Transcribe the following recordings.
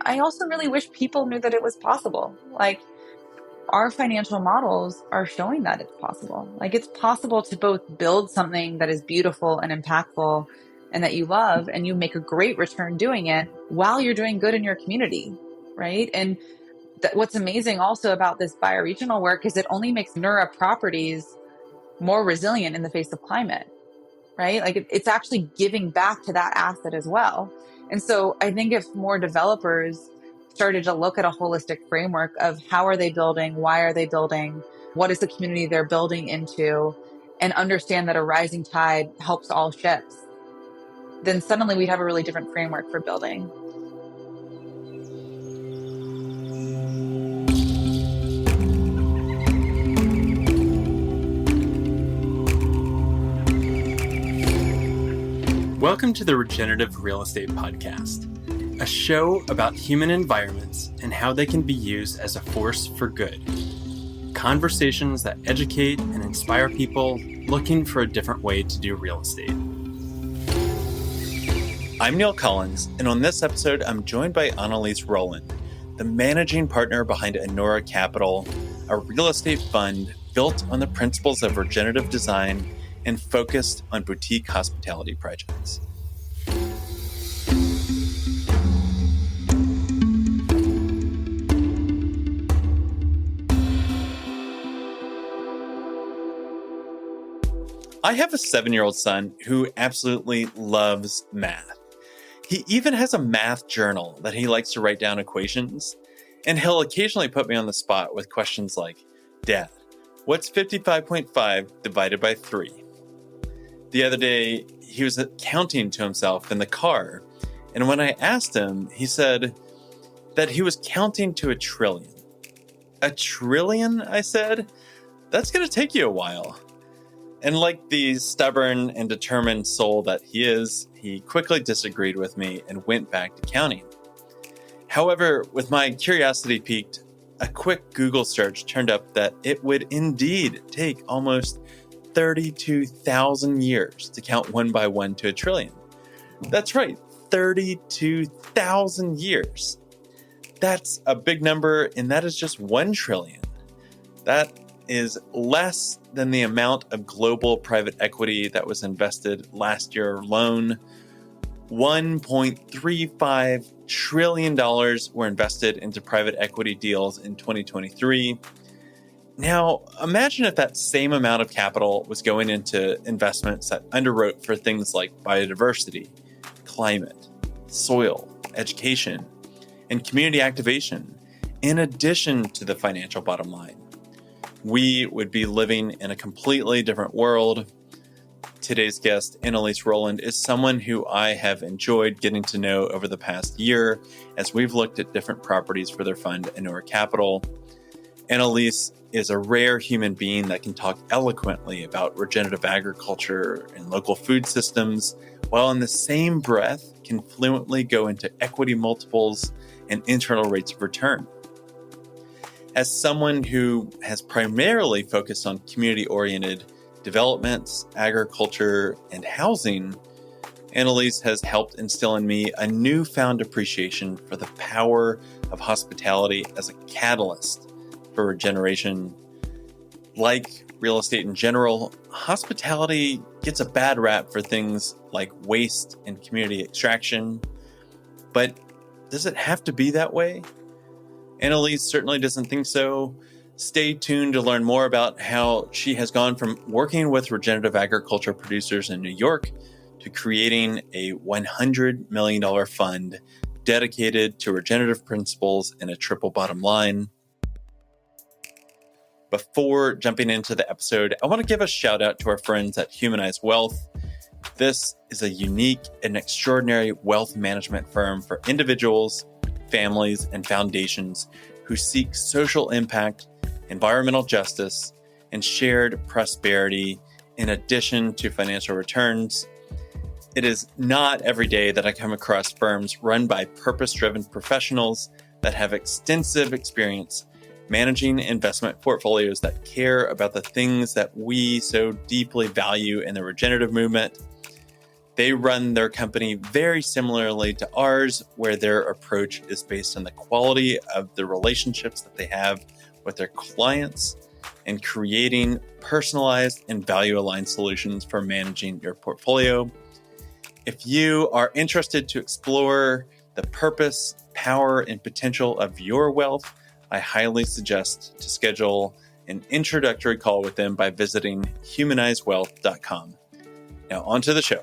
I also really wish people knew that it was possible. Like, our financial models are showing that it's possible. Like, it's possible to both build something that is beautiful and impactful and that you love, and you make a great return doing it while you're doing good in your community, right? And what's amazing also about this bioregional work is it only makes Anura properties more resilient in the face of climate, right? Like, it's actually giving back to that asset as well. And so I think if more developers started to look at a holistic framework of how are they building, why are they building, what is the community they're building into, and understand that a rising tide helps all ships, then suddenly we'd have a really different framework for building. Welcome to the Regenerative Real Estate Podcast, a show about human environments and how they can be used as a force for good. Conversations that educate and inspire people looking for a different way to do real estate. I'm Neil Collins, and on this episode, I'm joined by Analise Roland, the managing partner behind Anura Capital, a real estate fund built on the principles of regenerative design and focused on boutique hospitality projects. I have a 7-year-old son who absolutely loves math. He even has a math journal that he likes to write down equations, and he'll occasionally put me on the spot with questions like, "Dad, what's 55.5 divided by 3? The other day, he was counting to himself in the car, and when I asked him, he said that he was counting to 1 trillion. 1 trillion, I said? That's going to take you a while. And like the stubborn and determined soul that he is, he quickly disagreed with me and went back to counting. However, with my curiosity piqued, a quick Google search turned up that it would indeed take almost 32,000 years to count one by one to 1 trillion. That's right, 32,000 years. That's a big number, and that is just 1 trillion. That is less than the amount of global private equity that was invested last year alone. $1.35 trillion were invested into private equity deals in 2023. Now, imagine if that same amount of capital was going into investments that underwrote for things like biodiversity, climate, soil, education, and community activation, in addition to the financial bottom line. We would be living in a completely different world. Today's guest, Analise Roland, is someone who I have enjoyed getting to know over the past year as we've looked at different properties for their fund, Anura Capital. Analise is a rare human being that can talk eloquently about regenerative agriculture and local food systems, while in the same breath can fluently go into equity multiples and internal rates of return. As someone who has primarily focused on community-oriented developments, agriculture, and housing, Analise has helped instill in me a newfound appreciation for the power of hospitality as a catalyst for regeneration. Like real estate in general, hospitality gets a bad rap for things like waste and community extraction. But does it have to be that way? Analise certainly doesn't think so. Stay tuned to learn more about how she has gone from working with regenerative agriculture producers in New York to creating a $100 million fund dedicated to regenerative principles and a triple bottom line. Before jumping into the episode, I want to give a shout out to our friends at Humanize Wealth. This is a unique and extraordinary wealth management firm for individuals, families, and foundations who seek social impact, environmental justice, and shared prosperity in addition to financial returns. It is not every day that I come across firms run by purpose-driven professionals that have extensive experience managing investment portfolios that care about the things that we so deeply value in the regenerative movement. They run their company very similarly to ours, where their approach is based on the quality of the relationships that they have with their clients and creating personalized and value-aligned solutions for managing your portfolio. If you are interested to explore the purpose, power, and potential of your wealth, I highly suggest to schedule an introductory call with them by visiting humanizewealth.com. Now, on to the show.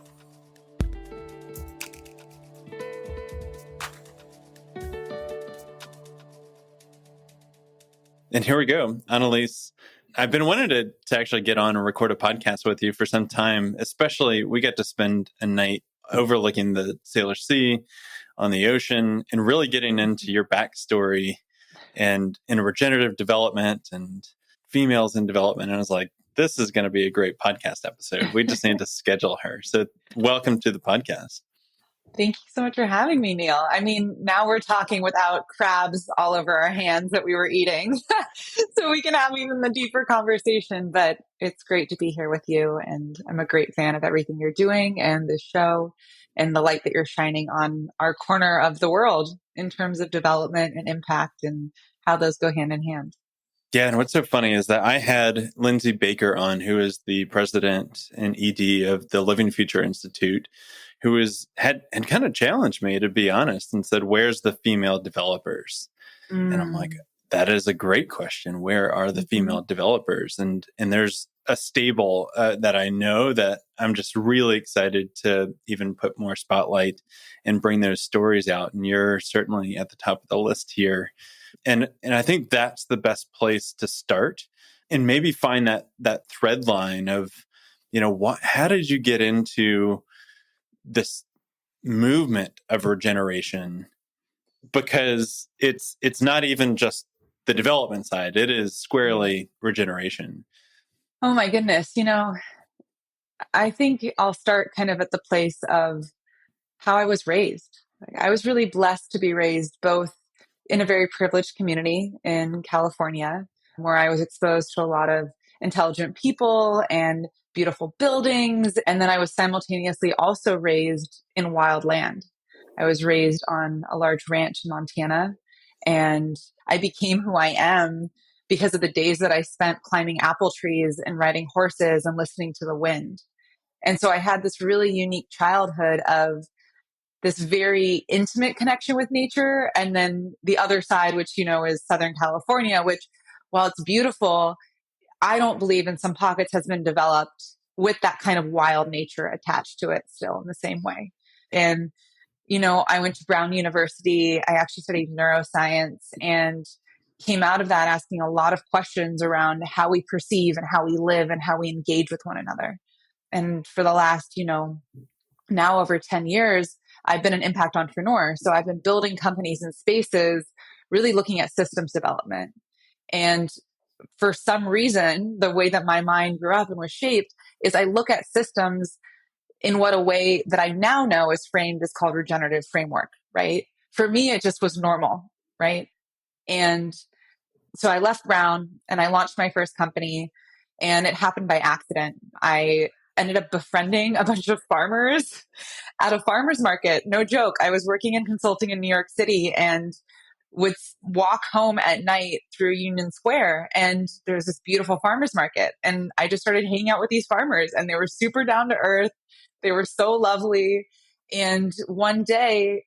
And here we go. Analise, I've been wanting to actually get on and record a podcast with you for some time, especially we get to spend a night overlooking the Sailor Sea on the ocean and really getting into your backstory and in regenerative development and females in development. And I was like, this is going to be a great podcast episode. We just need to schedule her. So welcome to the podcast. Thank you so much for having me, Neil. I mean, now we're talking without crabs all over our hands that we were eating. So we can have even the deeper conversation, but it's great to be here with you. And I'm a great fan of everything you're doing and the show and the light that you're shining on our corner of the world in terms of development and impact and how those go hand in hand. Yeah, and what's so funny is that I had Lindsay Baker on, who is the president and ED of the Living Future Institute, who had kind of challenged me, to be honest, and said, "Where's the female developers?" And I'm like, "That is a great question. Where are the female developers?" And there's a stable that I know that I'm just really excited to even put more spotlight and bring those stories out. And you're certainly at the top of the list here. And I think that's the best place to start and maybe find that thread line of, how did you get into this movement of regeneration? Because it's not even just the development side, it is squarely regeneration. Oh my goodness. I think I'll start kind of at the place of how I was raised. I was really blessed to be raised both in a very privileged community in California, where I was exposed to a lot of intelligent people and beautiful buildings. And then I was simultaneously also raised in wild land. I was raised on a large ranch in Montana, and I became who I am because of the days that I spent climbing apple trees and riding horses and listening to the wind. And so I had this really unique childhood of this very intimate connection with nature. And then the other side, which, is Southern California, which, while it's beautiful, I don't believe in some pockets has been developed with that kind of wild nature attached to it still in the same way. And, I went to Brown University. I actually studied neuroscience and came out of that asking a lot of questions around how we perceive and how we live and how we engage with one another. And for the last, now over 10 years, I've been an impact entrepreneur. So I've been building companies and spaces, really looking at systems development. And for some reason, the way that my mind grew up and was shaped is I look at systems in what a way that I now know is framed is called regenerative framework, right? For me, it just was normal, right? And so I left Brown and I launched my first company, and it happened by accident. I ended up befriending a bunch of farmers at a farmer's market. No joke. I was working in consulting in New York City and would walk home at night through Union Square, and there's this beautiful farmer's market. And I just started hanging out with these farmers, and they were super down to earth. They were so lovely. And one day,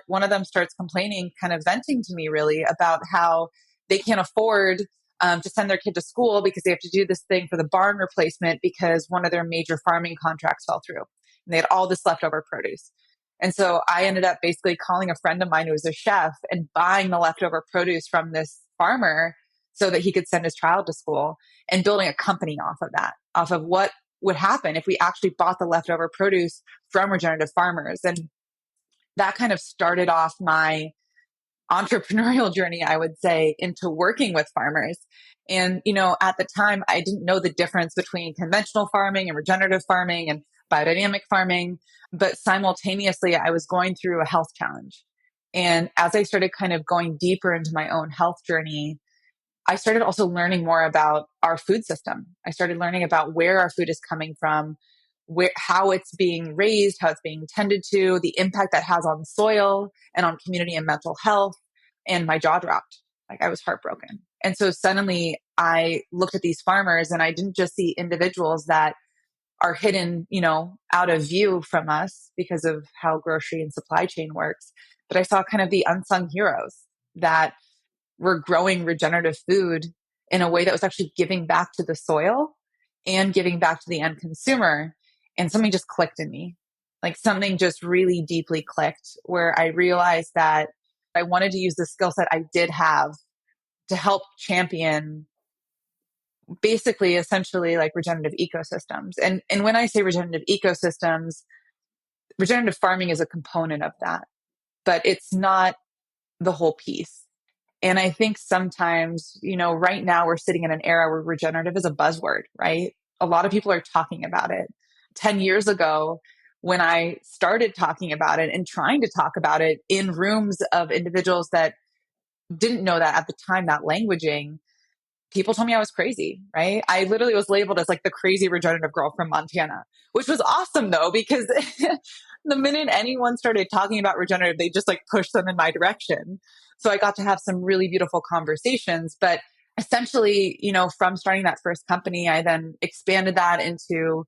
one of them starts complaining, kind of venting to me really about how they can't afford to send their kid to school because they have to do this thing for the barn replacement because one of their major farming contracts fell through. And they had all this leftover produce. And so I ended up basically calling a friend of mine who was a chef and buying the leftover produce from this farmer so that he could send his child to school, and building a company off of that, off of what would happen if we actually bought the leftover produce from regenerative farmers. And that kind of started off my entrepreneurial journey, I would say, into working with farmers. And, at the time, I didn't know the difference between conventional farming and regenerative farming and biodynamic farming. But simultaneously, I was going through a health challenge. And as I started kind of going deeper into my own health journey, I started also learning more about our food system. I started learning about where our food is coming from, how it's being raised, how it's being tended to, the impact that has on soil and on community and mental health. And my jaw dropped. Like, I was heartbroken. And so suddenly I looked at these farmers, and I didn't just see individuals that are hidden, out of view from us because of how grocery and supply chain works. But I saw kind of the unsung heroes that were growing regenerative food in a way that was actually giving back to the soil and giving back to the end consumer. And something just clicked in me. Like, something just really deeply clicked, where I realized that I wanted to use the skill set I did have to help champion basically, essentially, like, regenerative ecosystems. And when I say regenerative ecosystems, regenerative farming is a component of that, but it's not the whole piece. And I think sometimes, right now we're sitting in an era where regenerative is a buzzword, right? A lot of people are talking about it. 10 years ago, when I started talking about it and trying to talk about it in rooms of individuals that didn't know that at the time, that languaging, people told me I was crazy, right? I literally was labeled as like the crazy regenerative girl from Montana, which was awesome though, because the minute anyone started talking about regenerative, they just like pushed them in my direction. So I got to have some really beautiful conversations. But essentially, from starting that first company, I then expanded that into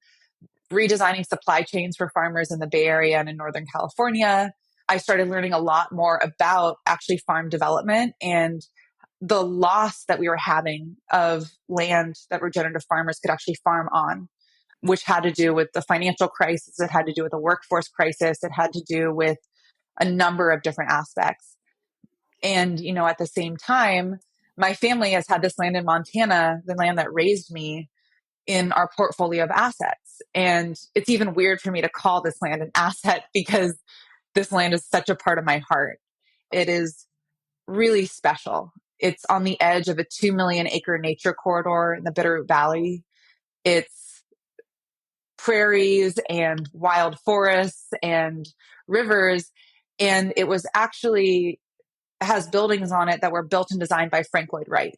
redesigning supply chains for farmers in the Bay Area and in Northern California. I started learning a lot more about actually farm development and the loss that we were having of land that regenerative farmers could actually farm on, which had to do with the financial crisis. It had to do with the workforce crisis. It had to do with a number of different aspects. And, at the same time, my family has had this land in Montana, the land that raised me, in our portfolio of assets. And it's even weird for me to call this land an asset because this land is such a part of my heart. It is really special. It's on the edge of a 2 million acre nature corridor in the Bitterroot Valley. It's prairies and wild forests and rivers. And it was actually has buildings on it that were built and designed by Frank Lloyd Wright.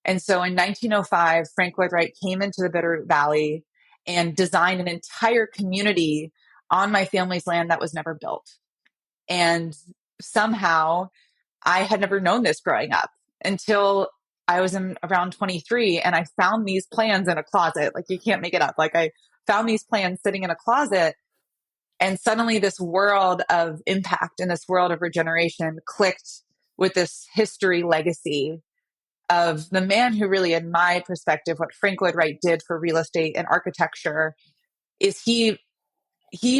And so in 1905, Frank Lloyd Wright came into the Bitterroot Valley and designed an entire community on my family's land that was never built. And somehow I had never known this growing up until I was around 23, and I found these plans in a closet. Like, you can't make it up. Like, I found these plans sitting in a closet, and suddenly this world of impact and this world of regeneration clicked with this history legacy of the man who really, in my perspective, what Frank Lloyd Wright did for real estate and architecture is he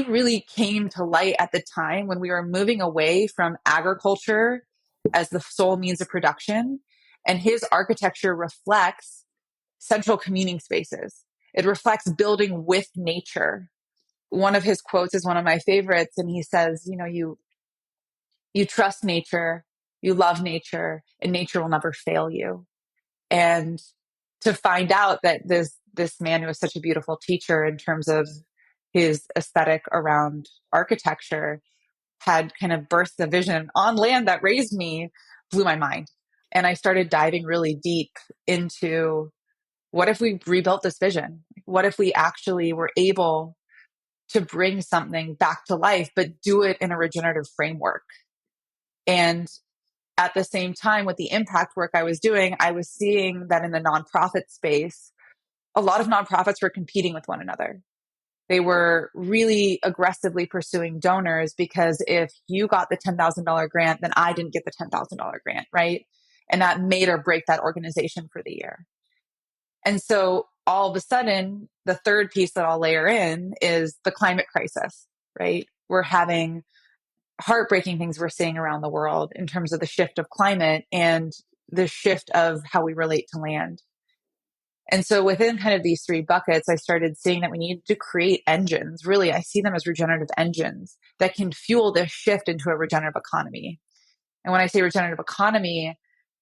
really came to light at the time when we were moving away from agriculture as the sole means of production. And his architecture reflects central communing spaces. It reflects building with nature. One of his quotes is one of my favorites. And he says, you trust nature, you love nature, and nature will never fail you. And to find out that this man who was such a beautiful teacher in terms of his aesthetic around architecture had kind of birthed the vision on land that raised me blew my mind. And I started diving really deep into, what if we rebuilt this vision? What if we actually were able to bring something back to life, but do it in a regenerative framework? And at the same time, with the impact work I was doing, I was seeing that in the nonprofit space, a lot of nonprofits were competing with one another. They were really aggressively pursuing donors because if you got the $10,000 grant, then I didn't get the $10,000 grant, right? And that made or break that organization for the year. And so all of a sudden, the third piece that I'll layer in is the climate crisis, right? We're having heartbreaking things we're seeing around the world in terms of the shift of climate and the shift of how we relate to land. And so within kind of these three buckets, I started seeing that we need to create engines. Really, I see them as regenerative engines that can fuel this shift into a regenerative economy. And when I say regenerative economy,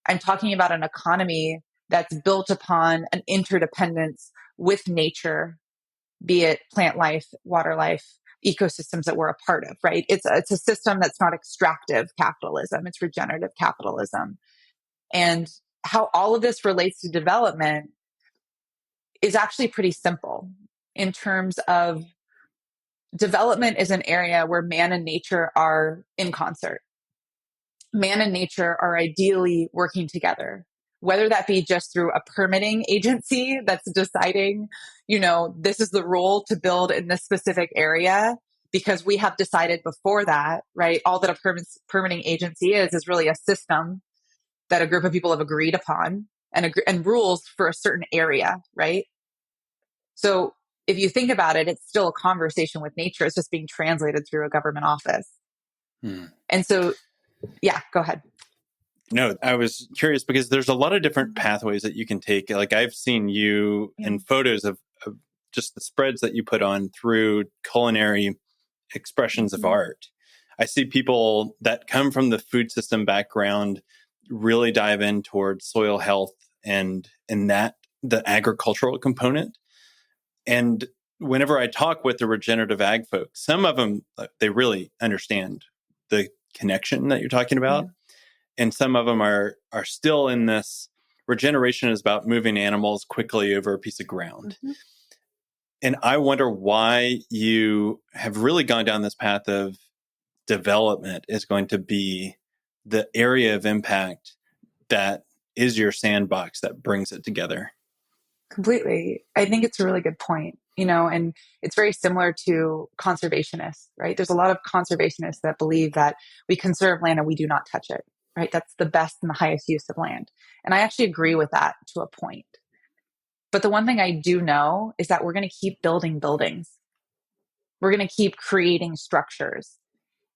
I'm talking about an economy that's built upon an interdependence with nature, be it plant life, water life, ecosystems that we're a part of, right? It's a system that's not extractive capitalism, it's regenerative capitalism. And how all of this relates to development is actually pretty simple. in terms of development is an area where man and nature are in concert. Man and nature are ideally working together, whether that be just through a permitting agency that's deciding, this is the rule to build in this specific area because we have decided before that, right? All that a permitting agency is really a system that a group of people have agreed upon and rules for a certain area, right? So if you think about it, it's still a conversation with nature. It's just being translated through a government office. And so, yeah, go ahead. No, I was curious because there's a lot of different pathways that you can take. Like I've seen you in photos of just the spreads that you put on through culinary expressions of art. I see people that come from the food system background really dive in towards soil health and that the agricultural component. And whenever I talk with the regenerative ag folks, some of them, they really understand the connection that you're talking about. And some of them are still in this regeneration is about moving animals quickly over a piece of ground. And I wonder why you have really gone down this path of development is going to be the area of impact that is your sandbox that brings it together. Completely. I think it's a really good point, and it's very similar to conservationists, right? There's a lot of conservationists that believe that we conserve land and we do not touch it, right? That's the best and the highest use of land. And I actually agree with that to a point. But the one thing I do know is that we're going to keep building buildings. We're going to keep creating structures.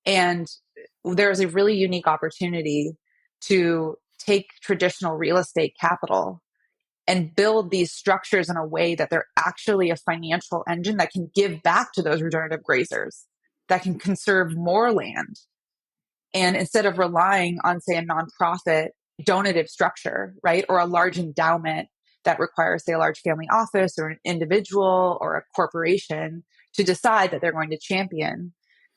And there's a really unique opportunity to take traditional real estate capital and build these structures in a way that they're actually a financial engine that can give back to those regenerative grazers, that can conserve more land. And instead of relying on, say, a nonprofit donative structure, right, or a large endowment that requires, say, a large family office or an individual or a corporation to decide that they're going to champion,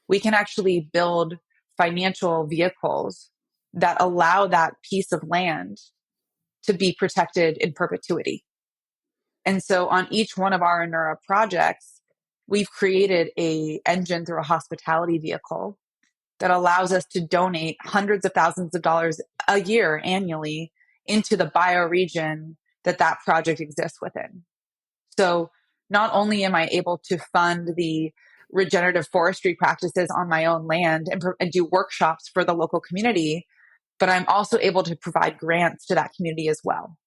we can actually build financial vehicles that allow that piece of land to be protected in perpetuity. And so on each one of our Anura projects, we've created a engine through a hospitality vehicle that allows us to donate hundreds of thousands of dollars a year annually into the bioregion that project exists within. So not only am I able to fund the regenerative forestry practices on my own land and do workshops for the local community, but I'm also able to provide grants to that community as well.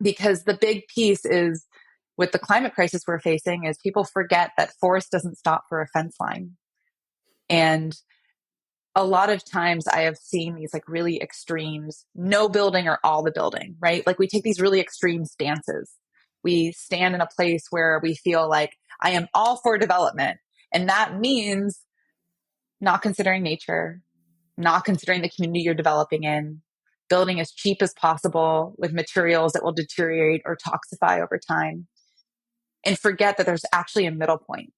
Because the big piece is with the climate crisis we're facing is people forget that forest doesn't stop for a fence line. And a lot of times I have seen these like really extremes, no building or all the building, right? Like we take these really extreme stances. We stand in a place where we feel like I am all for development. And that means not considering nature, not considering the community you're developing in, building as cheap as possible with materials that will deteriorate or toxify over time, and forget that there's actually a middle point.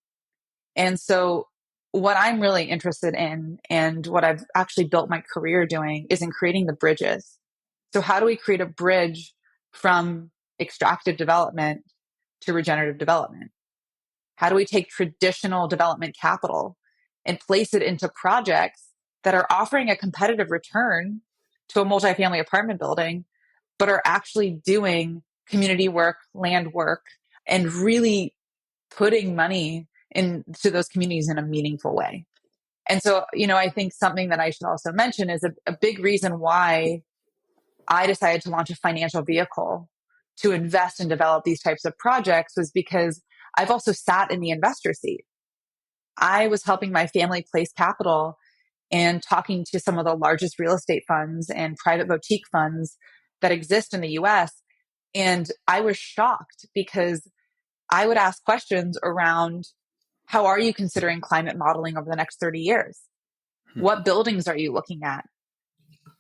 And so what I'm really interested in and what I've actually built my career doing is in creating the bridges. So how do we create a bridge from extractive development to regenerative development? How do we take traditional development capital and place it into projects that are offering a competitive return to a multifamily apartment building, but are actually doing community work, land work, and really putting money into those communities in a meaningful way? And so, I think something that I should also mention is a big reason why I decided to launch a financial vehicle to invest and develop these types of projects was because I've also sat in the investor seat. I was helping my family place capital and talking to some of the largest real estate funds and private boutique funds that exist in the US. And I was shocked because I would ask questions around, how are you considering climate modeling over the next 30 years? What buildings are you looking at?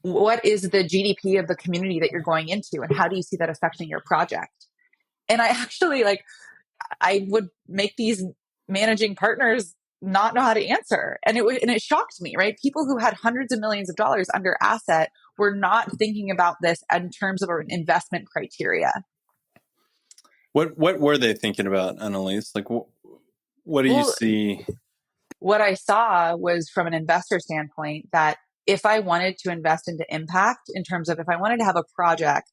What is the GDP of the community that you're going into? And how do you see that affecting your project? And I actually I would make these managing partners not know how to answer. And it shocked me, right? People who had hundreds of millions of dollars under asset were not thinking about this in terms of an investment criteria. What were they thinking about, Annalise? Like, what do you Well, see? what I saw was from an investor standpoint that if I wanted to invest into impact, in terms of if I wanted to have a project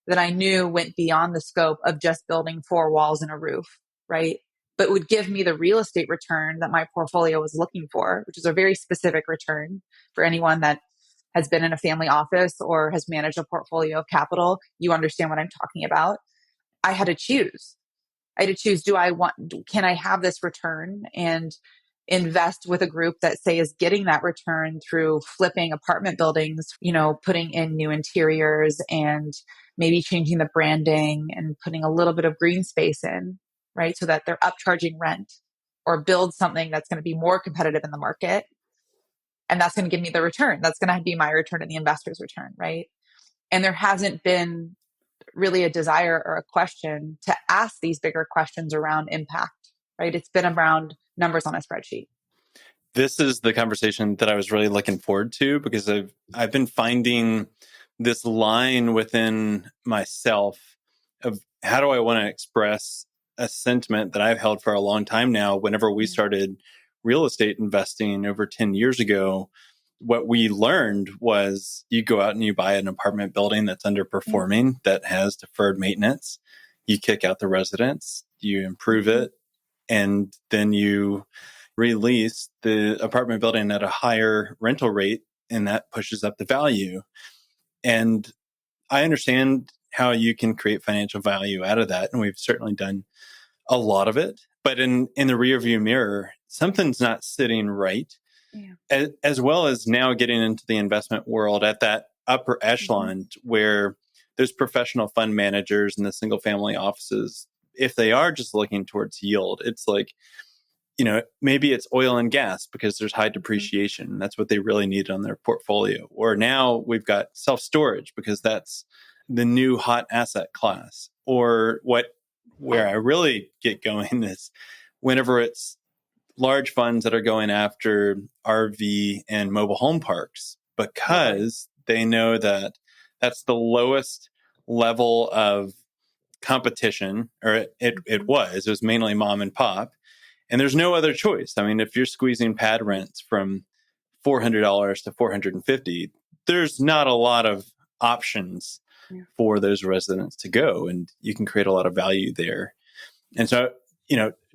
that I knew went beyond the scope of just building four walls and a roof, right? But would give me the real estate return that my portfolio was looking for, which is a very specific return for anyone that has been in a family office or has managed a portfolio of capital. You understand what I'm talking about. I had to choose. I had to choose, can I have this return and invest with a group that, say, is getting that return through flipping apartment buildings, putting in new interiors and maybe changing the branding and putting a little bit of green space in, right? So that they're upcharging rent, or build something that's going to be more competitive in the market. And that's going to give me the return. That's going to be my return and the investor's return, right? And there hasn't been really a desire or a question to ask these bigger questions around impact, right? It's been around numbers on a spreadsheet. This is the conversation that I was really looking forward to, because I've been finding this line within myself of how do I want to express a sentiment that I've held for a long time now. Whenever we started real estate investing over 10 years ago, what we learned was you go out and you buy an apartment building that's underperforming, that has deferred maintenance. You kick out the residents, you improve it, and then you release the apartment building at a higher rental rate, and that pushes up the value. And I understand how you can create financial value out of that, and we've certainly done a lot of it. But in the rearview mirror, something's not sitting right. Yeah. As well as now getting into the investment world at that upper echelon, where those professional fund managers and the single family offices, if they are just looking towards yield, it's like, maybe it's oil and gas because there's high depreciation. That's what they really need on their portfolio. Or now we've got self-storage because that's the new hot asset class. Or where I really get going is whenever it's large funds that are going after RV and mobile home parks, because they know that that's the lowest level of competition, or it was mainly mom and pop. And there's no other choice. I mean, if you're squeezing pad rents from $400 to $450, there's not a lot of options for those residents to go, and you can create a lot of value there. And so,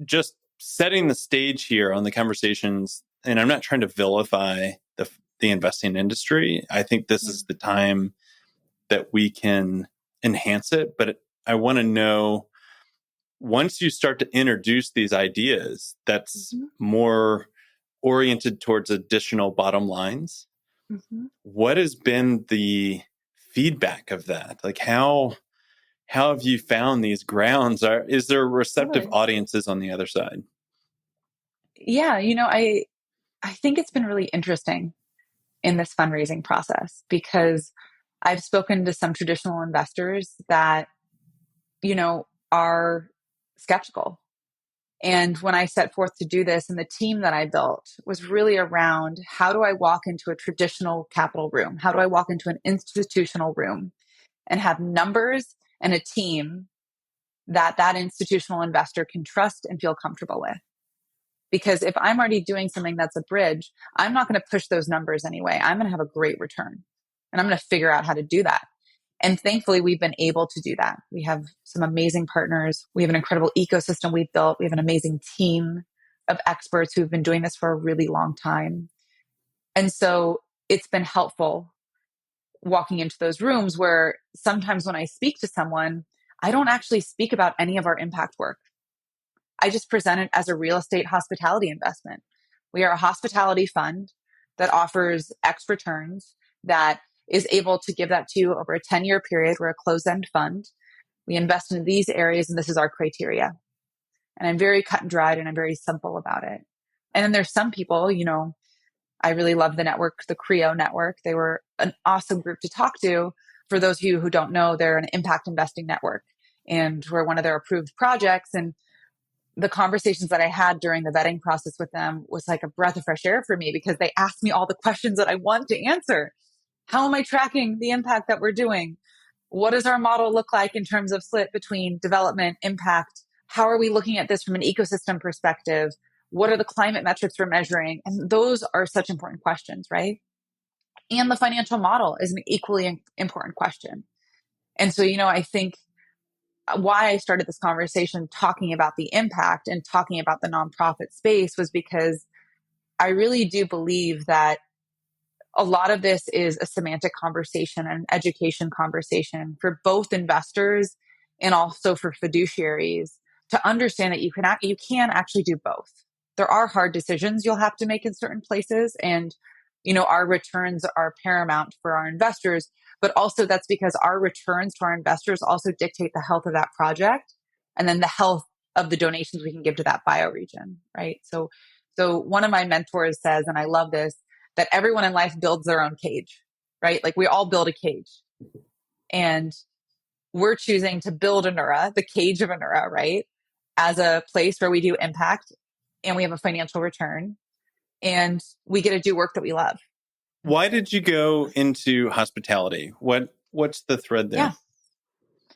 just setting the stage here on the conversations, and I'm not trying to vilify the investing industry. I think this is the time that we can enhance it, but I want to know, once you start to introduce these ideas that's more oriented towards additional bottom lines, what has been the feedback of that? Like, how have you found these grounds? Is there receptive audiences on the other side? Yeah, I think it's been really interesting in this fundraising process, because I've spoken to some traditional investors that, are skeptical. And when I set forth to do this, and the team that I built was really around, how do I walk into a traditional capital room? How do I walk into an institutional room and have numbers and a team that institutional investor can trust and feel comfortable with? Because if I'm already doing something that's a bridge, I'm not going to push those numbers anyway. I'm going to have a great return, and I'm going to figure out how to do that. And thankfully, we've been able to do that. We have some amazing partners. We have an incredible ecosystem we've built. We have an amazing team of experts who've been doing this for a really long time. And so it's been helpful walking into those rooms where sometimes when I speak to someone, I don't actually speak about any of our impact work. I just present it as a real estate hospitality investment. We are a hospitality fund that offers X returns, that is able to give that to you over a 10-year period. We're a closed-end fund. We invest in these areas, and this is our criteria. And I'm very cut and dried, and I'm very simple about it. And then there's some people, I really love the network, the CREO network. They were an awesome group to talk to. For those of you who don't know, they're an impact investing network, and we're one of their approved projects. And the conversations that I had during the vetting process with them was like a breath of fresh air for me, because they asked me all the questions that I want to answer. How am I tracking the impact that we're doing? What does our model look like in terms of split between development, impact? How are we looking at this from an ecosystem perspective? What are the climate metrics we're measuring? And those are such important questions, right? And the financial model is an equally important question. And so, I think why I started this conversation talking about the impact and talking about the nonprofit space was because I really do believe that a lot of this is a semantic conversation and education conversation for both investors and also for fiduciaries to understand that you can actually do both. There are hard decisions you'll have to make in certain places, and our returns are paramount for our investors, but also that's because our returns to our investors also dictate the health of that project and then the health of the donations we can give to that bioregion, right? So one of my mentors says, and I love this, that everyone in life builds their own cage, right? Like we all build a cage, and we're choosing to build Anura, the cage of Anura, right? As a place where we do impact and we have a financial return and we get to do work that we love. Why did you go into hospitality? What's the thread there? Yeah.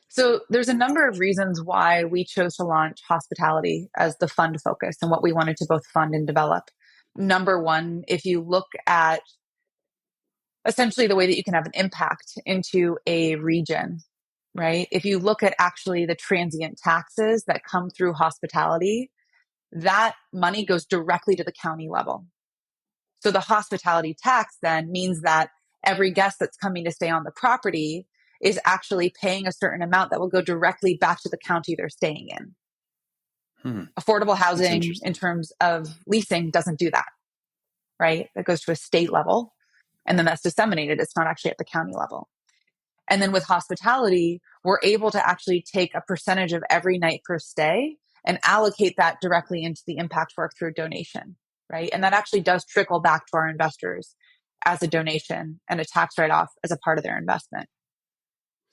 So there's a number of reasons why we chose to launch hospitality as the fund focus and what we wanted to both fund and develop. Number one, if you look at essentially the way that you can have an impact into a region, right? If you look at actually the transient taxes that come through hospitality, that money goes directly to the county level. So the hospitality tax then means that every guest that's coming to stay on the property is actually paying a certain amount that will go directly back to the county they're staying in. Affordable housing in terms of leasing doesn't do that, right? That goes to a state level and then that's disseminated. It's not actually at the county level. And then with hospitality, we're able to actually take a percentage of every night per stay and allocate that directly into the impact work through donation, right? And that actually does trickle back to our investors as a donation and a tax write-off as a part of their investment.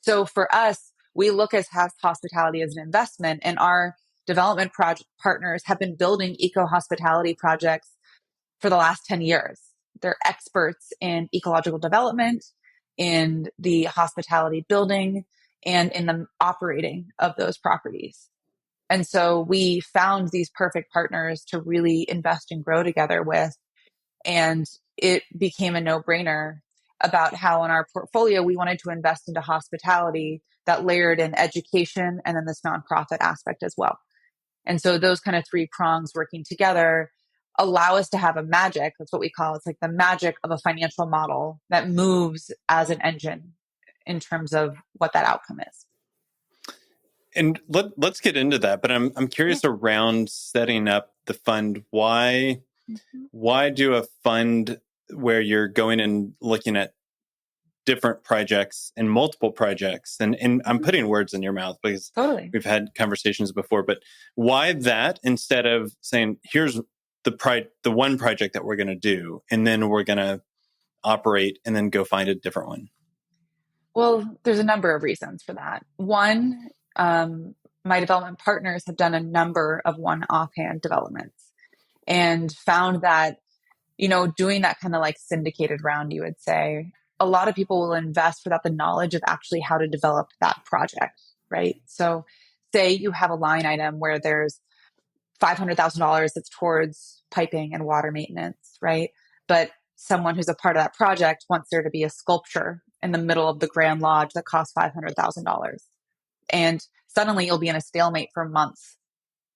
So for us, we look at hospitality as an investment, and our development partners have been building eco-hospitality projects for the last 10 years. They're experts in ecological development, in the hospitality building, and in the operating of those properties. And so we found these perfect partners to really invest and grow together with. And it became a no-brainer about how in our portfolio, we wanted to invest into hospitality that layered in education and then this nonprofit aspect as well. And so those kind of three prongs working together allow us to have a magic. That's what we call it. It's like the magic of a financial model that moves as an engine in terms of what that outcome is. And let's get into that. But I'm curious around setting up the fund. Why do a fund where you're going and looking at different projects and multiple projects? And I'm putting words in your mouth because we've had conversations before. But why that instead of saying, here's the one project that we're going to do, and then we're going to operate and then go find a different one? Well, there's a number of reasons for that. One, my development partners have done a number of one-offhand developments and found that, doing that kind of like syndicated round, you would say, a lot of people will invest without the knowledge of actually how to develop that project, right? So say you have a line item where there's $500,000 that's towards piping and water maintenance, right? But someone who's a part of that project wants there to be a sculpture in the middle of the Grand Lodge that costs $500,000. And suddenly you'll be in a stalemate for months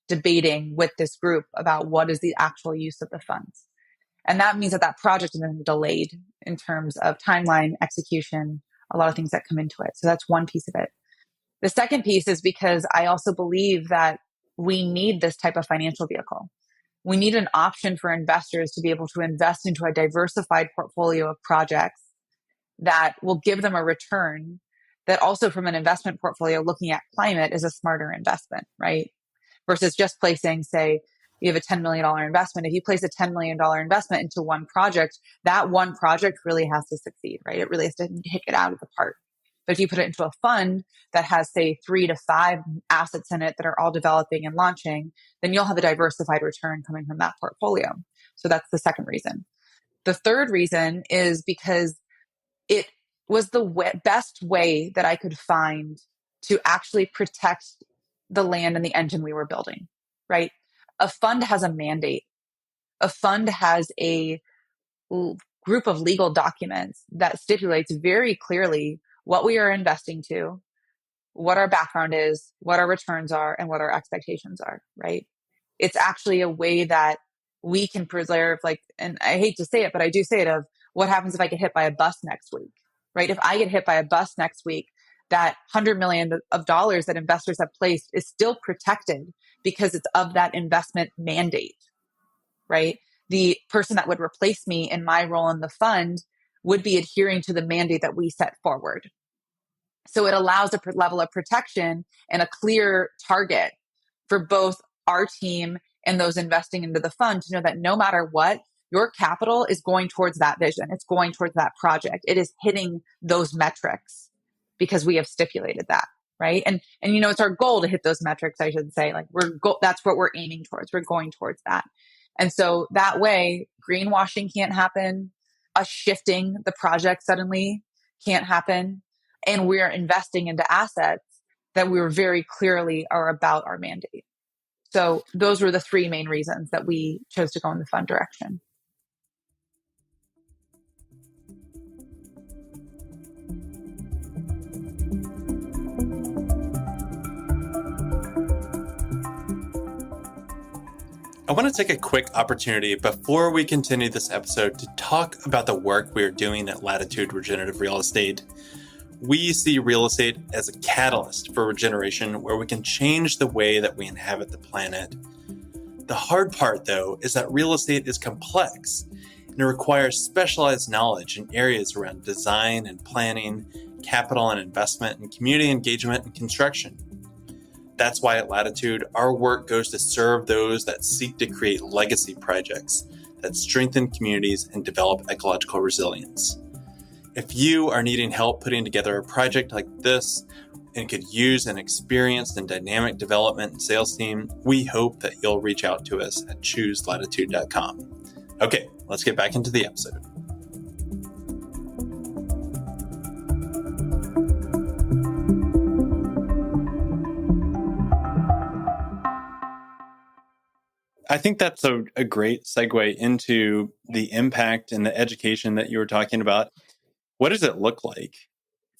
debating with this group about what is the actual use of the funds. And that means that that project has been delayed in terms of timeline, execution, a lot of things that come into it. So that's one piece of it. The second piece is because I also believe that we need this type of financial vehicle. We need an option for investors to be able to invest into a diversified portfolio of projects that will give them a return that also from an investment portfolio looking at climate is a smarter investment, right? Versus just placing, say, you have a $10 million investment. If you place a $10 million investment into one project, that one project really has to succeed, right? It really has to hit it out of the park. But if you put it into a fund that has, say, 3 to 5 assets in it that are all developing and launching, then you'll have a diversified return coming from that portfolio. So that's the second reason. The third reason is because it was the best way that I could find to actually protect the land and the engine we were building, right? A fund has a mandate. A fund has a group of legal documents that stipulates very clearly what we are investing to, what our background is, what our returns are, and what our expectations are, right? It's actually a way that we can preserve, like, and I hate to say it, but I do say it, of what happens if I get hit by a bus next week, right? If I get hit by a bus next week, that $100 million of dollars that investors have placed is still protected because it's of that investment mandate, right? The person that would replace me in my role in the fund would be adhering to the mandate that we set forward. So it allows a level of protection and a clear target for both our team and those investing into the fund to know that no matter what, your capital is going towards that vision. It's going towards that project. It is hitting those metrics because we have stipulated that, right? And it's our goal to hit those metrics, I should say. Like, that's what we're aiming towards. We're going towards that. And so that way, greenwashing can't happen. Us shifting the project suddenly can't happen. And we're investing into assets that we were very clearly are about our mandate. So those were the three main reasons that we chose to go in the fund direction. I want to take a quick opportunity before we continue this episode to talk about the work we are doing at Latitude Regenerative Real Estate. We see real estate as a catalyst for regeneration where we can change the way that we inhabit the planet. The hard part, though, is that real estate is complex and it requires specialized knowledge in areas around design and planning, capital and investment, and community engagement and construction. That's why at Latitude, our work goes to serve those that seek to create legacy projects that strengthen communities and develop ecological resilience. If you are needing help putting together a project like this and could use an experienced and dynamic development and sales team, we hope that you'll reach out to us at chooselatitude.com. Okay, let's get back into the episode. I think that's a great segue into the impact and the education that you were talking about. What does it look like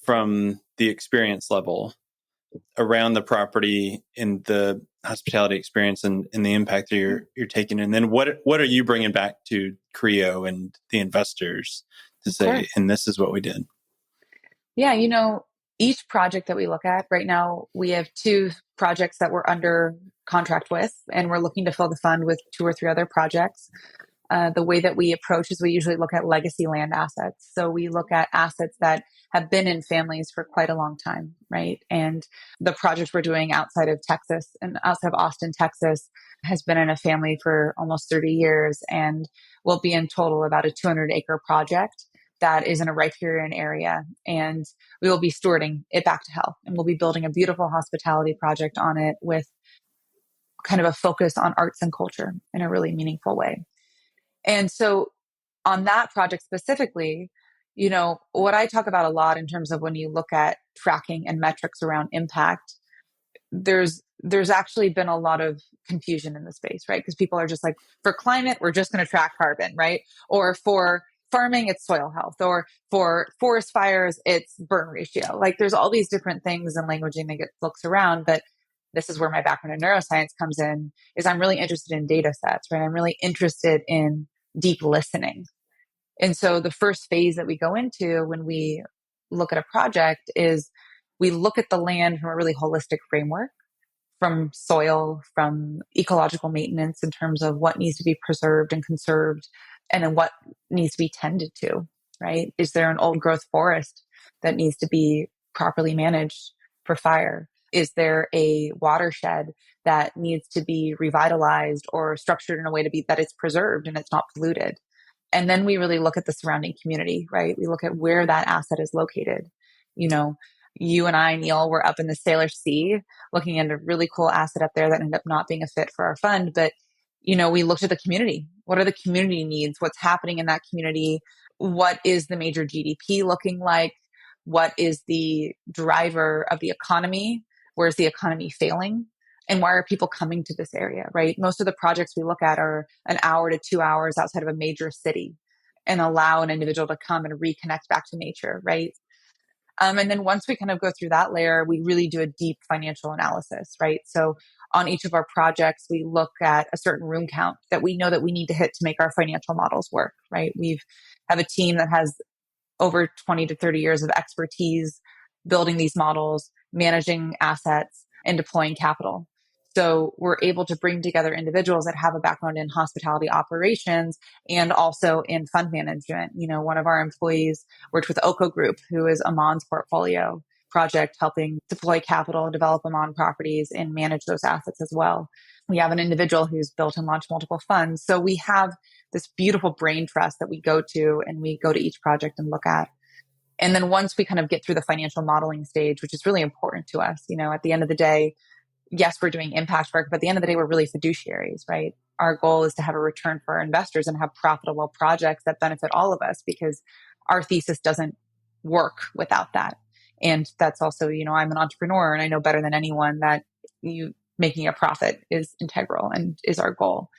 from the experience level around the property in the hospitality experience and the impact that you're taking? And then what are you bringing back to CREO and the investors to say, and this is what we did? Yeah, each project that we look at right now, we have 2 projects that we're under contract with, and we're looking to fill the fund with 2 or 3 other projects. The way that we approach is we usually look at legacy land assets. So we look at assets that have been in families for quite a long time, right? And the project we're doing outside of Texas and outside of Austin, Texas, has been in a family for almost 30 years and will be in total about a 200-acre project that is in a riparian area. And we will be stewarding it back to health. And we'll be building a beautiful hospitality project on it with kind of a focus on arts and culture in a really meaningful way. And so on that project specifically, what I talk about a lot in terms of when you look at tracking and metrics around impact, there's actually been a lot of confusion in the space, right? Because people are just like, for climate, we're just going to track carbon, right? Or for farming, it's soil health, or for forest fires, it's burn ratio. Like, there's all these different things and languaging that gets looks around, but this is where my background in neuroscience comes in, is I'm really interested in data sets, right? I'm really interested in deep listening. And so the first phase that we go into when we look at a project is we look at the land from a really holistic framework, from soil, from ecological maintenance in terms of what needs to be preserved and conserved, and then what needs to be tended to, right? Is there an old growth forest that needs to be properly managed for fire? Is there a watershed that needs to be revitalized or structured in a way that it's preserved and it's not polluted? And then we really look at the surrounding community, right? We look at where that asset is located. You and I, Neil, were up in the Salish Sea looking at a really cool asset up there that ended up not being a fit for our fund. But, we looked at the community. What are the community needs? What's happening in that community? What is the major GDP looking like? what is the driver of the economy? Where's the economy failing? And why are people coming to this area, right? Most of the projects we look at are an hour to 2 hours outside of a major city and allow an individual to come and reconnect back to nature, right? And then once we kind of go through that layer, we really do a deep financial analysis, right? So on each of our projects, we look at a certain room count that we know that we need to hit to make our financial models work, right? We have a team that has over 20 to 30 years of expertise building these models, managing assets, and deploying capital. So we're able to bring together individuals that have a background in hospitality operations and also in fund management. You know, one of our employees worked with Oko Group, who is Amon's portfolio project, helping deploy capital, develop Amon properties, and manage those assets as well. We have an individual who's built and launched multiple funds. So we have this beautiful brain trust that we go to, and we go to each project and look at. And then once we kind of get through the financial modeling stage, which is really important to us, you know, at the end of the day, yes, we're doing impact work, but at the end of the day, we're really fiduciaries, right? Our goal is to have a return for our investors and have profitable projects that benefit all of us, because our thesis doesn't work without that. And that's also, you know, I'm an entrepreneur and I know better than anyone that making a profit is integral and is our goal.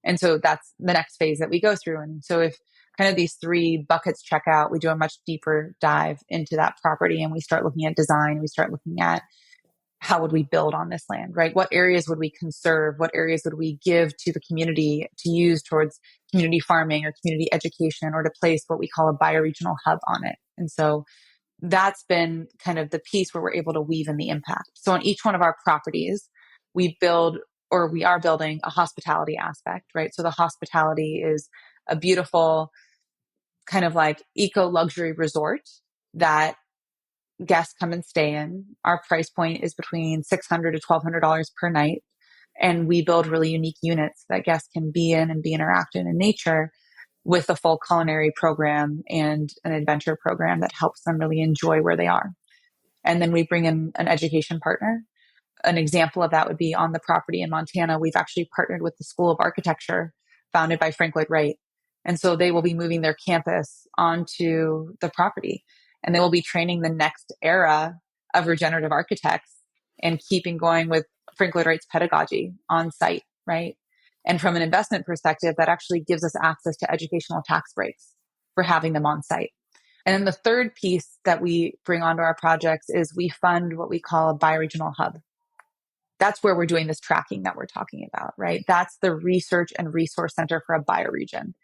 And so that's the next phase that we go through. And so if kind of these three buckets check out, we do a much deeper dive into that property and we start looking at design. We start looking at how would we build on this land, right? What areas would we conserve? What areas would we give to the community to use towards community farming or community education, or to place what we call a bioregional hub on it? And so that's been kind of the piece where we're able to weave in the impact. So on each one of our properties, we build, or we are building, a hospitality aspect, right? So the hospitality is a beautiful kind of like eco luxury resort that guests come and stay in. Our price point is between $600 to $1,200 per night. And we build really unique units that guests can be in and be interactive in nature, with a full culinary program and an adventure program that helps them really enjoy where they are. And then we bring in an education partner. An example of that would be on the property in Montana. We've actually partnered with the School of Architecture, founded by Frank Lloyd Wright. And so they will be moving their campus onto the property, and they will be training the next era of regenerative architects and keeping going with Frank Lloyd Wright's pedagogy on site, right? And from an investment perspective, that actually gives us access to educational tax breaks for having them on site. And then the third piece that we bring onto our projects is we fund what we call a bioregional hub. That's where we're doing this tracking that we're talking about, right? That's the research and resource center for a bioregion.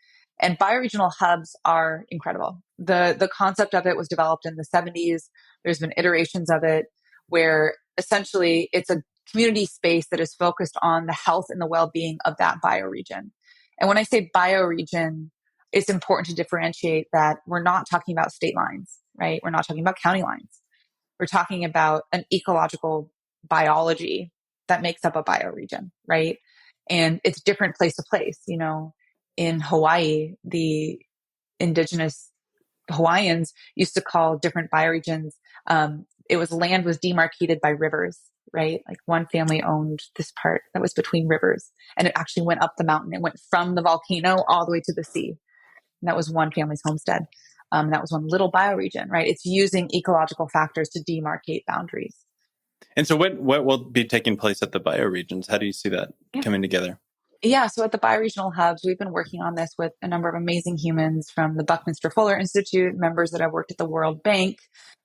And bioregional hubs are incredible. The concept of it was developed in the 70s. There's been iterations of it where essentially it's a community space that is focused on the health and the well-being of that bioregion. And when I say bioregion, it's important to differentiate that we're not talking about state lines, right? We're not talking about county lines. We're talking about an ecological biology that makes up a bioregion, right? And it's different place to place. You know, in Hawaii, the indigenous Hawaiians used to call different bioregions, land was demarcated by rivers, right? Like one family owned this part that was between rivers, and it actually went up the mountain. It went from the volcano all the way to the sea. And that was one family's homestead. That was one little bioregion, right? It's using ecological factors to demarcate boundaries. And so what will be taking place at the bioregions? How do you see that coming together? Yeah, so at the bioregional hubs, we've been working on this with a number of amazing humans from the Buckminster Fuller Institute, members that have worked at the World Bank,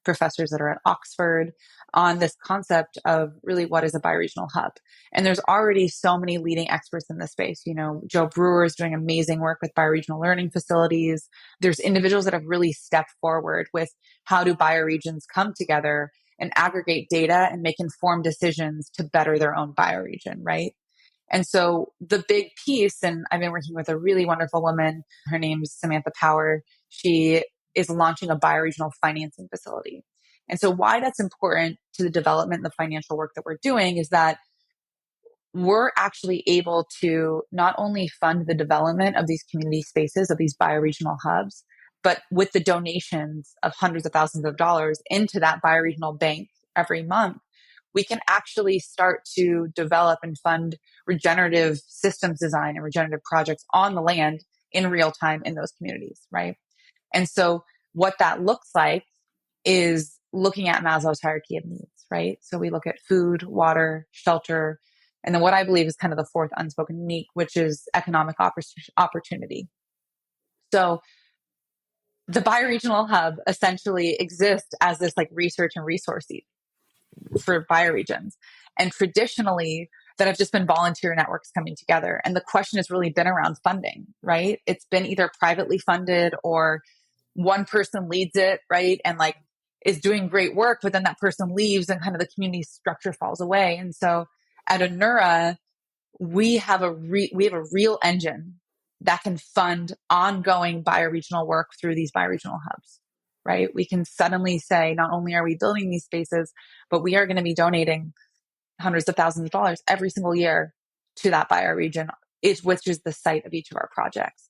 professors that are at Oxford, on this concept of really what is a bioregional hub. And there's already so many leading experts in this space. You know, Joe Brewer is doing amazing work with bioregional learning facilities. There's individuals that have really stepped forward with how do bioregions come together and aggregate data and make informed decisions to better their own bioregion, right? And so the big piece, and I've been working with a really wonderful woman, her name's Samantha Power. She is launching a bioregional financing facility. And so why that's important to the development and the financial work that we're doing is that we're actually able to not only fund the development of these community spaces, of these bioregional hubs, but with the donations of hundreds of thousands of dollars into that bioregional bank every month, we can actually start to develop and fund regenerative systems design and regenerative projects on the land in real time in those communities, right? And so what that looks like is looking at Maslow's hierarchy of needs, right? So we look at food, water, shelter, and then what I believe is kind of the fourth unspoken need, which is economic opportunity. So the bioregional hub essentially exists as this like research and resource for bioregions. And traditionally, that have just been volunteer networks coming together. And the question has really been around funding, right? It's been either privately funded or one person leads it, right? And like is doing great work, but then that person leaves and kind of the community structure falls away. And so at Anura, we have a real engine that can fund ongoing bioregional work through these bioregional hubs, right? We can suddenly say, not only are we building these spaces, but we are going to be donating hundreds of thousands of dollars every single year to that bioregion, which is the site of each of our projects.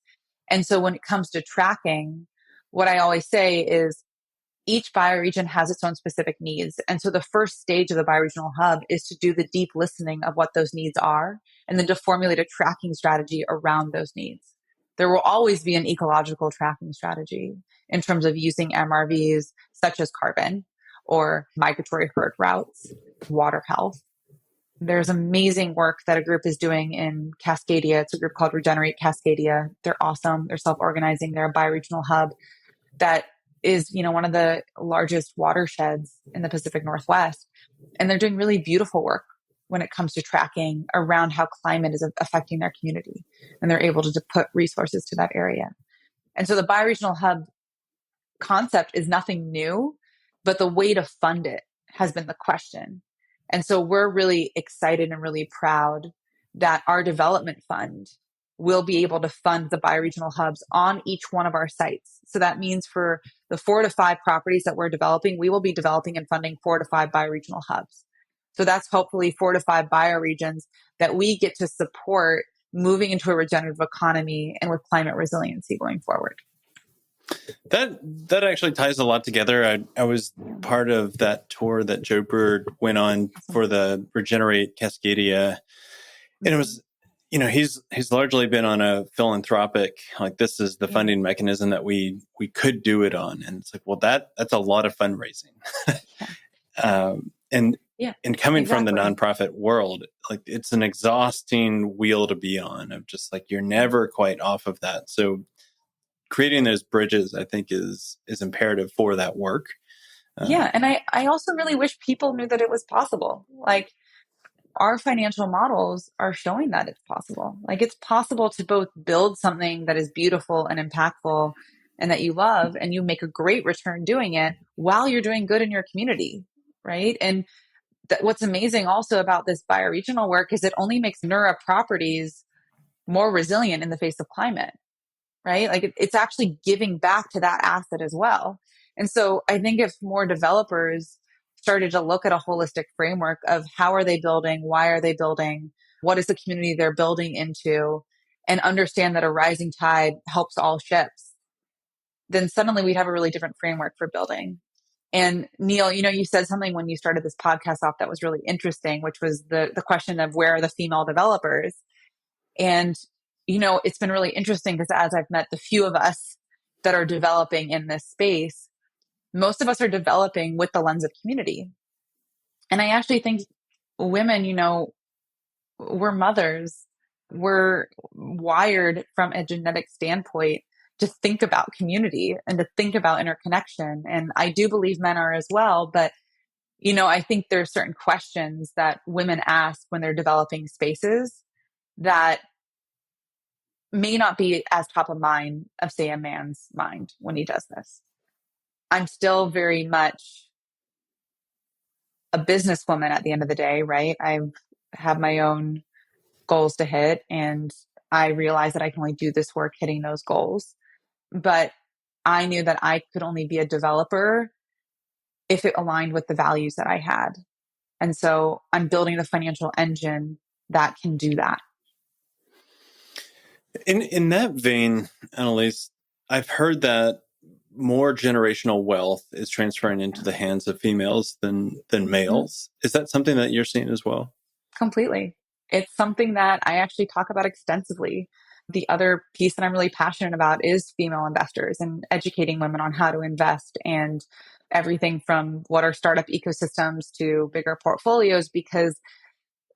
And so when it comes to tracking, what I always say is each bioregion has its own specific needs. And so the first stage of the bioregional hub is to do the deep listening of what those needs are, and then to formulate a tracking strategy around those needs. There will always be an ecological tracking strategy in terms of using MRVs such as carbon or migratory herd routes, water health. There's amazing work that a group is doing in Cascadia. It's a group called Regenerative Cascadia. They're awesome. They're self-organizing. They're a bioregional hub that is, one of the largest watersheds in the Pacific Northwest. And they're doing really beautiful work when it comes to tracking around how climate is affecting their community. And they're able to put resources to that area. And so the bioregional hub concept is nothing new, but the way to fund it has been the question. And so we're really excited and really proud that our development fund will be able to fund the bioregional hubs on each one of our sites. So that means for the 4 to 5 properties that we're developing, we will be developing and funding 4 to 5 bioregional hubs. So that's hopefully 4 to 5 bioregions that we get to support moving into a regenerative economy and with climate resiliency going forward. That actually ties a lot together. I was part of that tour that Joe Bird went on for the Regenerate Cascadia, and it was, he's largely been on a philanthropic, like this is the funding mechanism that we could do it on, and it's like, well, that's a lot of fundraising, and coming from the nonprofit world, like it's an exhausting wheel to be on of just like you're never quite off of that. So creating those bridges, I think, is imperative for that work. And I also really wish people knew that it was possible. Like our financial models are showing that it's possible. Like it's possible to both build something that is beautiful and impactful and that you love, and you make a great return doing it while you're doing good in your community, right? And what's amazing also about this bioregional work is it only makes Anura properties more resilient in the face of climate. Right? Like it's actually giving back to that asset as well. And so I think if more developers started to look at a holistic framework of how are they building, why are they building, what is the community they're building into, and understand that a rising tide helps all ships, then suddenly we'd have a really different framework for building. And Neil, you said something when you started this podcast off that was really interesting, which was the question of where are the female developers? And it's been really interesting because as I've met the few of us that are developing in this space, most of us are developing with the lens of community. And I actually think women, we're mothers, we're wired from a genetic standpoint to think about community and to think about interconnection. And I do believe men are as well. But, I think there are certain questions that women ask when they're developing spaces that may not be as top of mind of, say, a man's mind when he does this. I'm still very much a businesswoman at the end of the day, right? I have my own goals to hit, and I realize that I can only do this work hitting those goals. But I knew that I could only be a developer if it aligned with the values that I had. And so I'm building the financial engine that can do that. In that vein, Analise, I've heard that more generational wealth is transferring into the hands of females than males. Is that something that you're seeing as well? Completely. It's something that I actually talk about extensively. The other piece that I'm really passionate about is female investors and educating women on how to invest and everything from what are startup ecosystems to bigger portfolios, because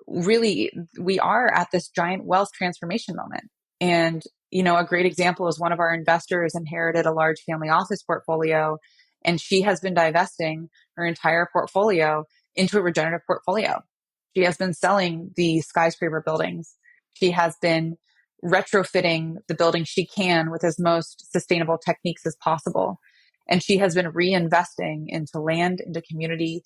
really we are at this giant wealth transformation moment. And, a great example is one of our investors inherited a large family office portfolio, and she has been divesting her entire portfolio into a regenerative portfolio. She has been selling the skyscraper buildings. She has been retrofitting the buildings she can with as most sustainable techniques as possible. And she has been reinvesting into land, into community,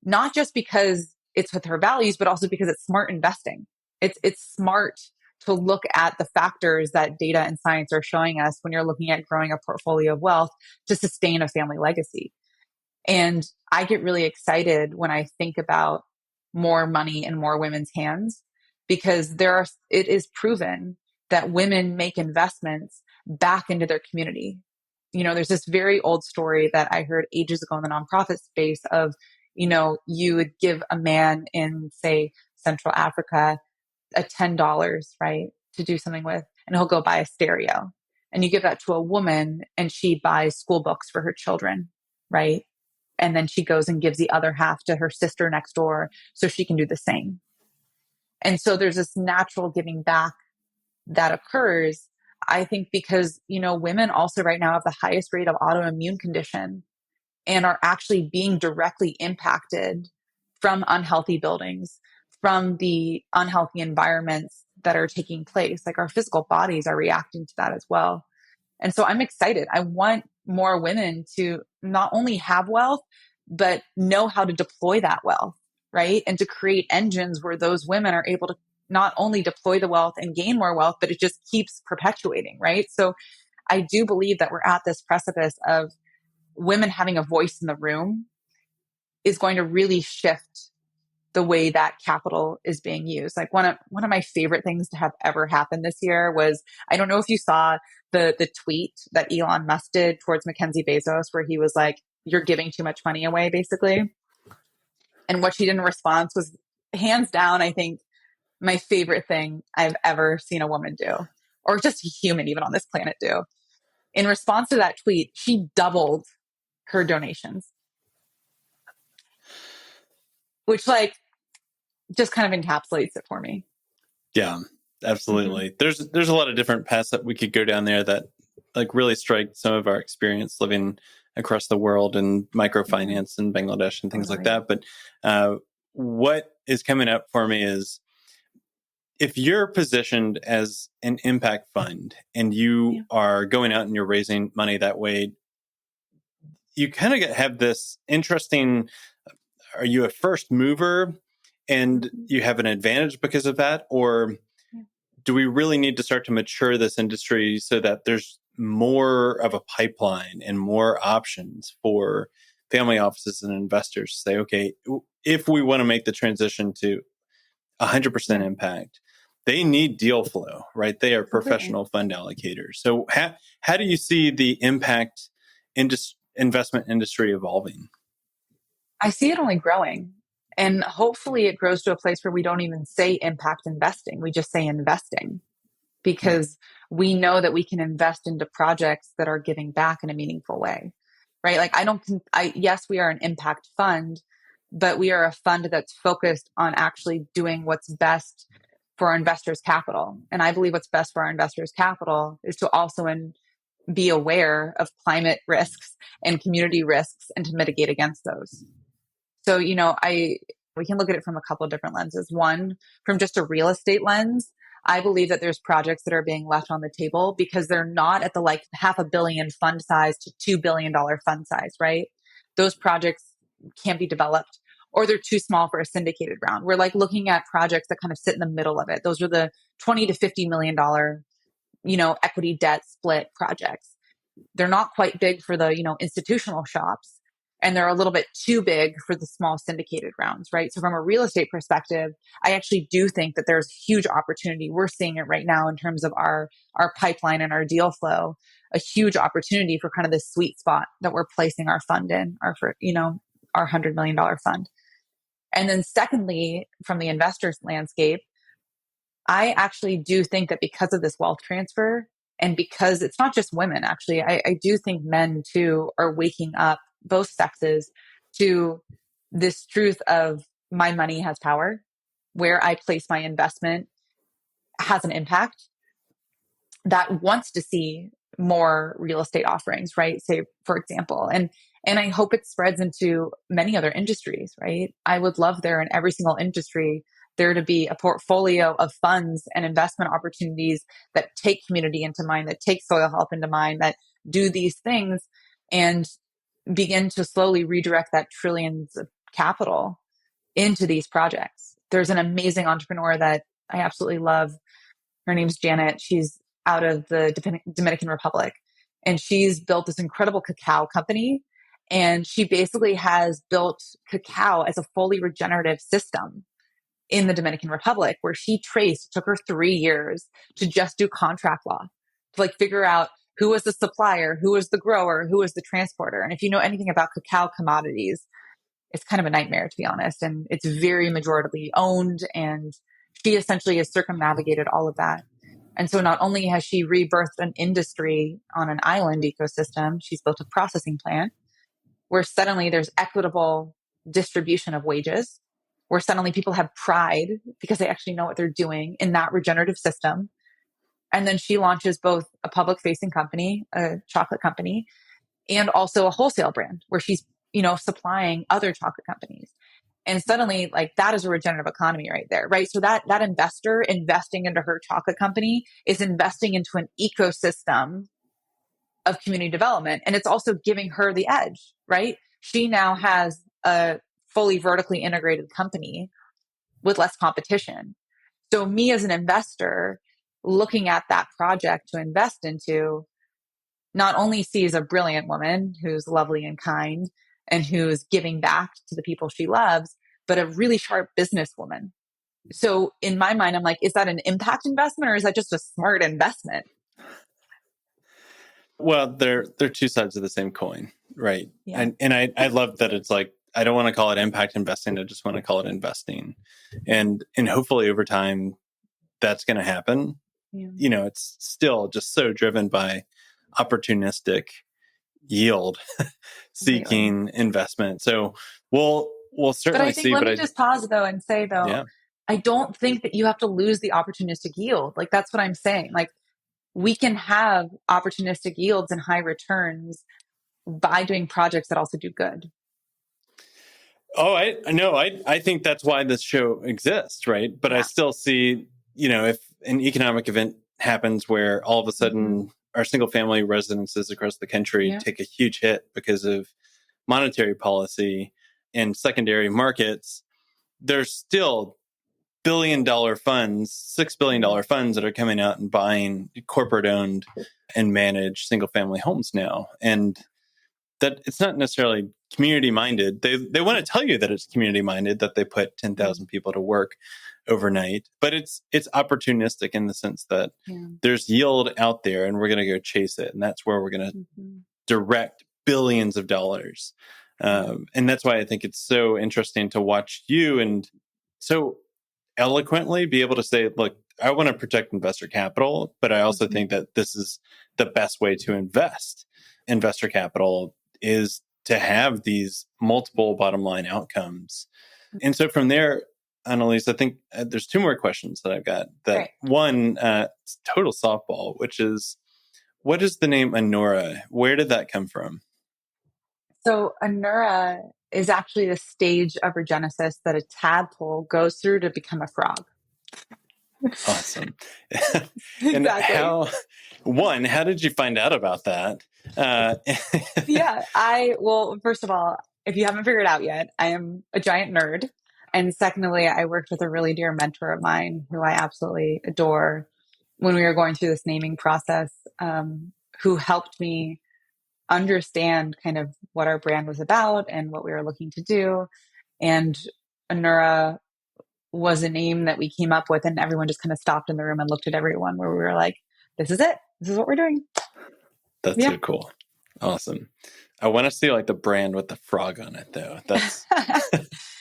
not just because it's with her values, but also because it's smart investing. It's smart to look at the factors that data and science are showing us when you're looking at growing a portfolio of wealth to sustain a family legacy. And I get really excited when I think about more money in more women's hands, because it is proven that women make investments back into their community. There's this very old story that I heard ages ago in the nonprofit space of, you would give a man in, say, Central Africa a $10, right, to do something with, and he'll go buy a stereo. And you give that to a woman and she buys school books for her children, right? And then she goes and gives the other half to her sister next door so she can do the same. And so there's this natural giving back that occurs, I think, because, women also right now have the highest rate of autoimmune condition and are actually being directly impacted from unhealthy buildings, from the unhealthy environments that are taking place. Like, our physical bodies are reacting to that as well. And so I'm excited. I want more women to not only have wealth, but know how to deploy that wealth, right? And to create engines where those women are able to not only deploy the wealth and gain more wealth, but it just keeps perpetuating, right? So I do believe that we're at this precipice of women having a voice in the room is going to really shift the way that capital is being used. Like, one of my favorite things to have ever happened this year was, I don't know if you saw the tweet that Elon Musk did towards Mackenzie Bezos, where he was like, "You're giving too much money away," basically. And what she did in response was, hands down, I think, my favorite thing I've ever seen a woman do, or just a human even on this planet do. In response to that tweet, she doubled her donations, which, like, just kind of encapsulates it for me. Yeah, absolutely. Mm-hmm. There's a lot of different paths that we could go down there that like really strike some of our experience living across the world and microfinance in Bangladesh and things like that. But what is coming up for me is, if you're positioned as an impact fund and you are going out and you're raising money that way, you kind of have this interesting, are you a first mover and you have an advantage because of that? Or do we really need to start to mature this industry so that there's more of a pipeline and more options for family offices and investors to say, okay, if we want to make the transition to 100% impact, they need deal flow, right? They are professional fund allocators. So how do you see the impact investment industry evolving? I see it only growing. And hopefully it grows to a place where we don't even say impact investing. We just say investing, because we know that we can invest into projects that are giving back in a meaningful way, right? Like, yes, we are an impact fund, but we are a fund that's focused on actually doing what's best for our investors' capital. And I believe what's best for our investors' capital is to also be aware of climate risks and community risks and to mitigate against those. So, we can look at it from a couple of different lenses. One, from just a real estate lens, I believe that there's projects that are being left on the table because they're not at the like $500 million fund size to $2 billion fund size, right? Those projects can't be developed, or they're too small for a syndicated round. We're like looking at projects that kind of sit in the middle of it. Those are the $20 to $50 million, equity debt split projects. They're not quite big for the, institutional shops, and they're a little bit too big for the small syndicated rounds, right? So from a real estate perspective, I actually do think that there's huge opportunity. We're seeing it right now in terms of our pipeline and our deal flow, a huge opportunity for kind of this sweet spot that we're placing our fund in, our $100 million fund. And then secondly, from the investors landscape, I actually do think that because of this wealth transfer, and because it's not just women, actually, I do think men too are waking up both sexes to this truth of my money has power, where I place my investment has an impact, that wants to see more real estate offerings, right? Say, for example, and I hope it spreads into many other industries, right? I would love there in every single industry there to be a portfolio of funds and investment opportunities that take community into mind, that take soil health into mind, that do these things and begin to slowly redirect that trillions of capital into these projects. There's an amazing entrepreneur that I absolutely love. Her name's Janet. She's out of the Dominican Republic, and she's built this incredible cacao company. And she basically has built cacao as a fully regenerative system in the Dominican Republic, where she traced, took her 3 years to just do contract law, to like figure out who was the supplier, who was the grower, who was the transporter. And if you know anything about cacao commodities, it's kind of a nightmare, to be honest. And it's very majoritarily owned. And she essentially has circumnavigated all of that. And so not only has she rebirthed an industry on an island ecosystem, she's built a processing plant where suddenly there's equitable distribution of wages, where suddenly people have pride because they actually know what they're doing in that regenerative system. And then she launches both a public facing company, a chocolate company, and also a wholesale brand where she's, supplying other chocolate companies. And suddenly, like, that is a regenerative economy right there, right? So that investor investing into her chocolate company is investing into an ecosystem of community development. And it's also giving her the edge, right? She now has a fully vertically integrated company with less competition. So me as an investor looking at that project to invest into not only sees a brilliant woman who's lovely and kind and who's giving back to the people she loves, but a really sharp businesswoman. So in my mind, I'm like, is that an impact investment or is that just a smart investment? Well, they're two sides of the same coin, right? Yeah. And I love that it's like, I don't want to call it impact investing. I just want to call it investing. And hopefully over time that's going to happen. Yeah. It's still just so driven by opportunistic yield seeking investment. So we'll certainly But I think, see. let me just pause though and say though, Yeah. I don't think that you have to lose the opportunistic yield. Like, that's what I'm saying. Like, we can have opportunistic yields and high returns by doing projects that also do good. Oh, I know. I think that's why this show exists, right? But I still see, if an economic event happens where all of a sudden our single family residences across the country take a huge hit because of monetary policy and secondary markets, there's still $1 billion funds, $6 billion funds that are coming out and buying corporate owned and managed single family homes now. And that it's not necessarily community minded. They want to tell you that it's community minded, that they put 10,000 people to work overnight, but it's opportunistic in the sense that there's yield out there and we're going to go chase it. And that's where we're going to direct billions of dollars. And that's why I think it's so interesting to watch you and so eloquently be able to say, look, I want to protect investor capital, but I also think that this is the best way to invest investor capital is to have these multiple bottom line outcomes. And so from there, Analise, I think there's two more questions that I've got. One, it's total softball, which is, what is the name Anura? Where did that come from? So Anura is actually the stage of regenesis that a tadpole goes through to become a frog. Awesome. And how did you find out about that? Well, first of all, if you haven't figured it out yet, I am a giant nerd. And secondly, I worked with a really dear mentor of mine who I absolutely adore when we were going through this naming process, who helped me understand kind of what our brand was about and what we were looking to do. And Anura was a name that we came up with, and everyone just kind of stopped in the room and looked at everyone where we were like, this is it. This is what we're doing. That's so cool. Awesome. I want to see like the brand with the frog on it though. That's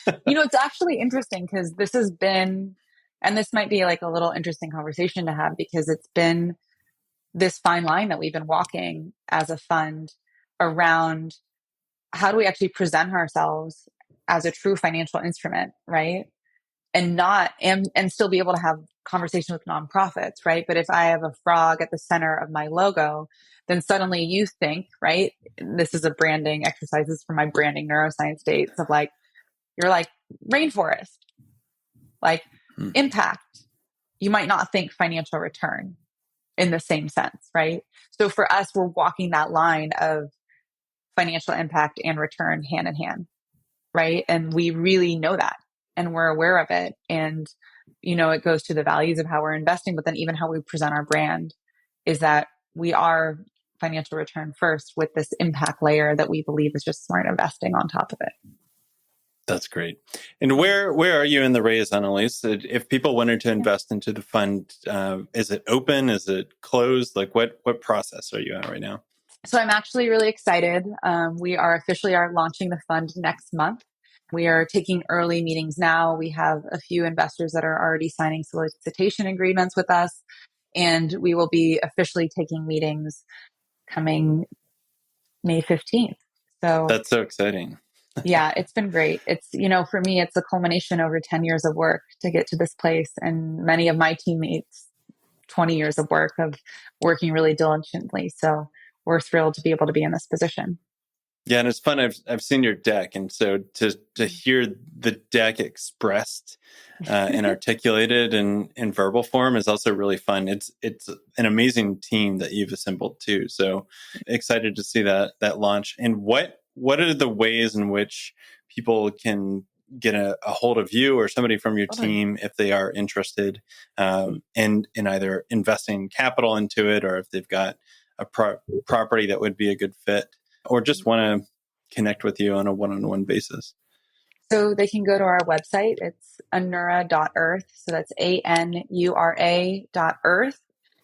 it's actually interesting because this has been, and this might be like a little interesting conversation to have because it's been this fine line that we've been walking as a fund around how do we actually present ourselves as a true financial instrument, right? And not and still be able to have conversation with nonprofits, right? But if I have a frog at the center of my logo, then suddenly you think, right? This is a branding exercise. This is from my branding neuroscience dates of like, you're like rainforest, like impact. You might not think financial return in the same sense, right? So for us, we're walking that line of financial impact and return hand in hand, right? And we really know that and we're aware of it. And, it goes to the values of how we're investing, but then even how we present our brand is that we are financial return first with this impact layer that we believe is just smart investing on top of it. That's great. And where are you in the raise, Analise? If people wanted to invest into the fund, is it open? Is it closed? Like what process are you at right now? So I'm actually really excited. We are officially launching the fund next month. We are taking early meetings now. We have a few investors that are already signing solicitation agreements with us, and we will be officially taking meetings coming May 15th. So that's so exciting. Yeah, it's been great. It's, for me, it's a culmination over 10 years of work to get to this place. And many of my teammates, 20 years of work of working really diligently. So we're thrilled to be able to be in this position. Yeah, and it's fun. I've seen your deck, and so to hear the deck expressed and articulated in verbal form is also really fun. It's an amazing team that you've assembled too. So excited to see that launch. And what are the ways in which people can get a hold of you or somebody from your team if they are interested in either investing capital into it, or if they've got a property that would be a good fit, or just want to connect with you on a one-on-one basis? So they can go to our website. It's anura.earth. So that's ANURA.earth.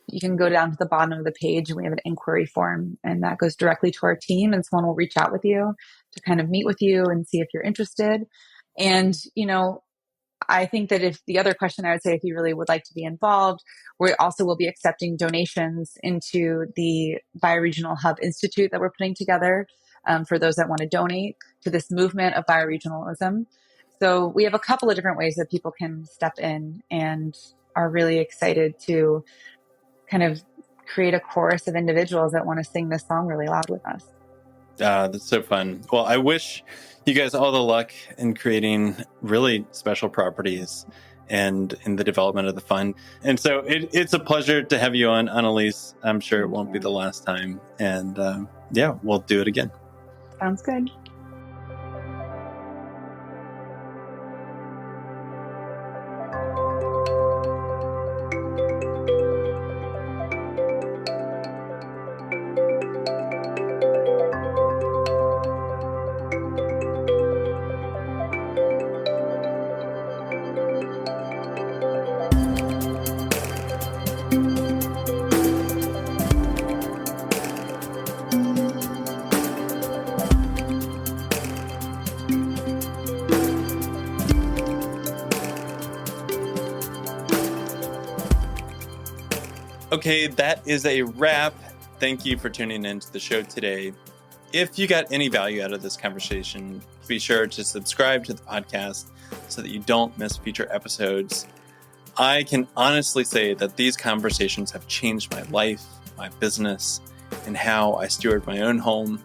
You can go down to the bottom of the page and we have an inquiry form, and that goes directly to our team, and someone will reach out with you to kind of meet with you and see if you're interested. And, I think that if the other question I would say, if you really would like to be involved, we also will be accepting donations into the Bioregional Hub Institute that we're putting together for those that want to donate to this movement of bioregionalism. So we have a couple of different ways that people can step in, and are really excited to kind of create a chorus of individuals that want to sing this song really loud with us. That's so fun. Well, I wish you guys all the luck in creating really special properties and in the development of the fund. And so it's a pleasure to have you on, Analise. I'm sure it won't be the last time. And we'll do it again. Sounds good. Okay, that is a wrap. Thank you for tuning in to the show today. If you got any value out of this conversation, be sure to subscribe to the podcast so that you don't miss future episodes. I can honestly say that these conversations have changed my life, my business, and how I steward my own home.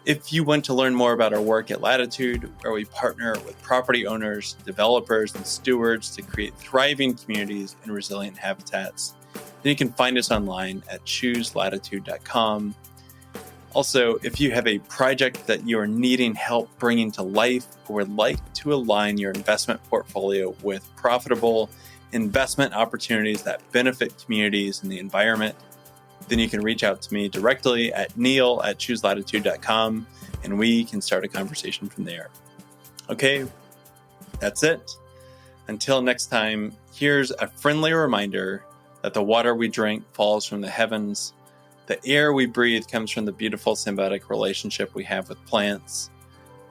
If you want to learn more about our work at Latitude, where we partner with property owners, developers, and stewards to create thriving communities and resilient habitats, then you can find us online at chooselatitude.com. Also, if you have a project that you are needing help bringing to life or would like to align your investment portfolio with profitable investment opportunities that benefit communities and the environment, then you can reach out to me directly at neil@chooselatitude.com, and we can start a conversation from there. Okay, that's it. Until next time, here's a friendly reminder that the water we drink falls from the heavens. The air we breathe comes from the beautiful symbiotic relationship we have with plants.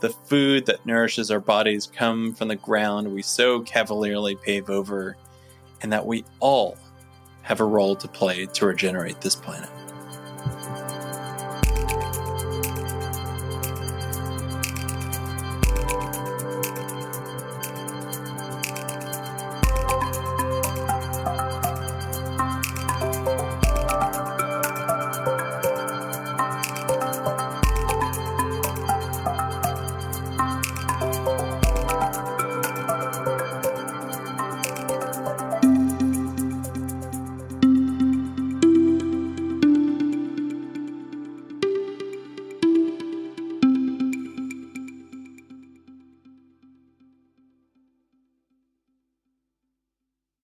The food that nourishes our bodies come from the ground we so cavalierly pave over, and that we all have a role to play to regenerate this planet.